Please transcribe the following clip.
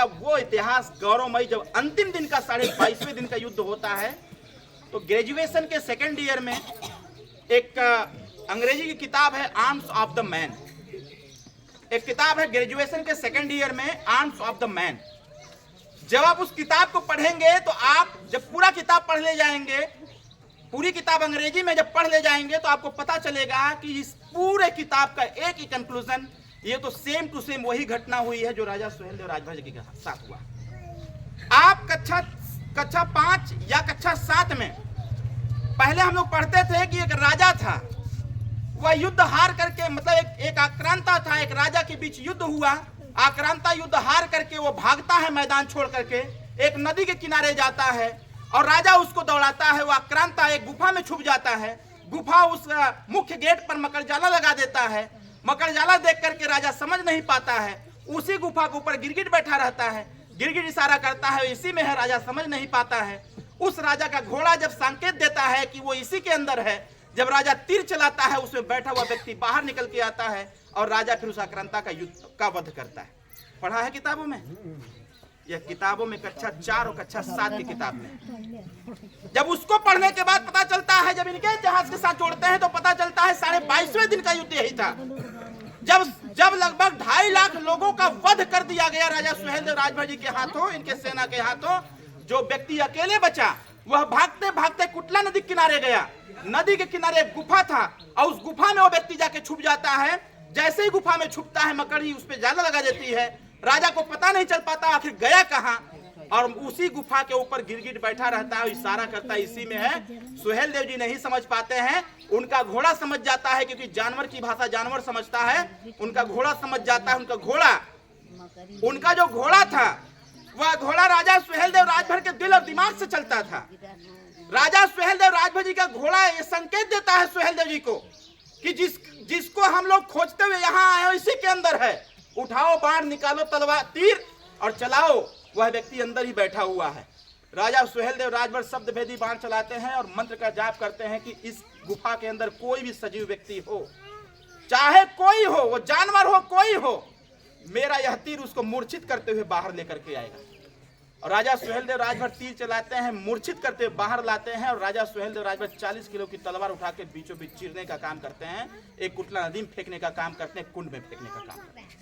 वो इतिहास गौरवमयी जब अंतिम दिन का 22वें दिन का युद्ध होता है तो ग्रेजुएशन के सेकेंड ईयर में एक अंग्रेजी की किताब है आर्म्स ऑफ द मैन। एक किताब है ग्रेजुएशन के सेकेंड ईयर में आर्म्स ऑफ द मैन। जब आप उस किताब को पढ़ेंगे तो आप जब पूरा किताब पढ़ ले जाएंगे, पूरी किताब अंग्रेजी में जब पढ़ ले जाएंगे तो आपको पता चलेगा कि इस पूरे किताब का एक ही कंक्लूजन, ये तो सेम टू सेम वही घटना हुई है जो राजा सुहेलदेव राजभर के साथ हुआ। आप कक्षा 5 या कक्षा 7 में पहले हम लोग पढ़ते थे कि एक राजा था, वह युद्ध हार करके, मतलब एक आक्रांता था, एक राजा के बीच युद्ध हुआ, आक्रांता युद्ध हार करके वो भागता है मैदान छोड़ करके, एक नदी के किनारे जाता है और राजा उसको दौड़ाता है। वो आक्रांता एक गुफा में छुप जाता है, गुफा उस मुख्य गेट पर मकड़जाला लगा देता है। मकड़जाला देख करके राजा समझ नहीं पाता है, उसी गुफा के ऊपर गिरगिट बैठा रहता है, गिरगिट इशारा करता है इसी में है, राजा समझ नहीं पाता है। उस राजा का घोड़ा जब संकेत देता है कि वो इसी के अंदर है, जब राजा तीर चलाता है उसमें बैठा हुआ व्यक्ति बाहर निकल के आता है और राजा फिर उस आक्रांता का युद्ध का वध करता है। पढ़ा है किताबों में, यह किताबों में कक्षा 4 और कक्षा 7 की किताब में। जब उसको पढ़ने के बाद पता चलता है, जब इनके इतिहास के साथ जोड़ते हैं तो पता चलता है 22.5वें दिन का युद्ध यही था, जब लगभग 2.5 लाख लोगों का वध कर दिया गया राजा सुहेलदेव राजभर जी के हाथों, इनके सेना के हाथों। जो व्यक्ति अकेले बचा वह भागते भागते कुटला नदी किनारे गया। नदी के किनारे एक गुफा था और उस गुफा में वो व्यक्ति जाके छुप जाता है। जैसे ही गुफा में छुपता है, मकड़ी उस पर जाला लगा देती है, राजा को पता नहीं चल पाता आखिर गया कहाँ, और उसी गुफा के ऊपर गिरगिट बैठा रहता है, इशारा करता है इसी में है। सुहेलदेव जी नहीं समझ पाते हैं, उनका घोड़ा समझ जाता है, क्योंकि जानवर की भाषा जानवर समझता है, उनका घोड़ा समझ जाता है। उनका जो घोड़ा था वह घोड़ा राजा सुहेलदेव राजभर के दिल और दिमाग से चलता था। राजा सुहेलदेव राजभर जी का घोड़ा ये संकेत देता है सुहेलदेव जी को कि जिसको हम लोग खोजते हुए यहाँ आए हो इसी के अंदर है, उठाओ बाण, निकालो तलवार, तीर और चलाओ। वह व्यक्ति अंदर ही बैठा हुआ है। राजा सुहेलदेव राजभर शब्द भेदी बाण चलाते हैं और मंत्र का जाप करते हैं कि इस गुफा के अंदर कोई भी सजीव व्यक्ति हो, चाहे कोई हो, वो जानवर हो, कोई हो, मेरा यह तीर उसको मूर्छित करते हुए बाहर लेकर के आएगा। और राजा सुहेलदेव राजभर तीर चलाते हैं, मूर्छित करते हुए बाहर लाते हैं, और राजा सुहेलदेव राजभर 40 किलो की तलवार उठा के बीचों बीच चीरने का काम करते हैं, एक कुटला नदी में फेंकने का काम करते हैं, कुंड में फेंकने का काम करते हैं।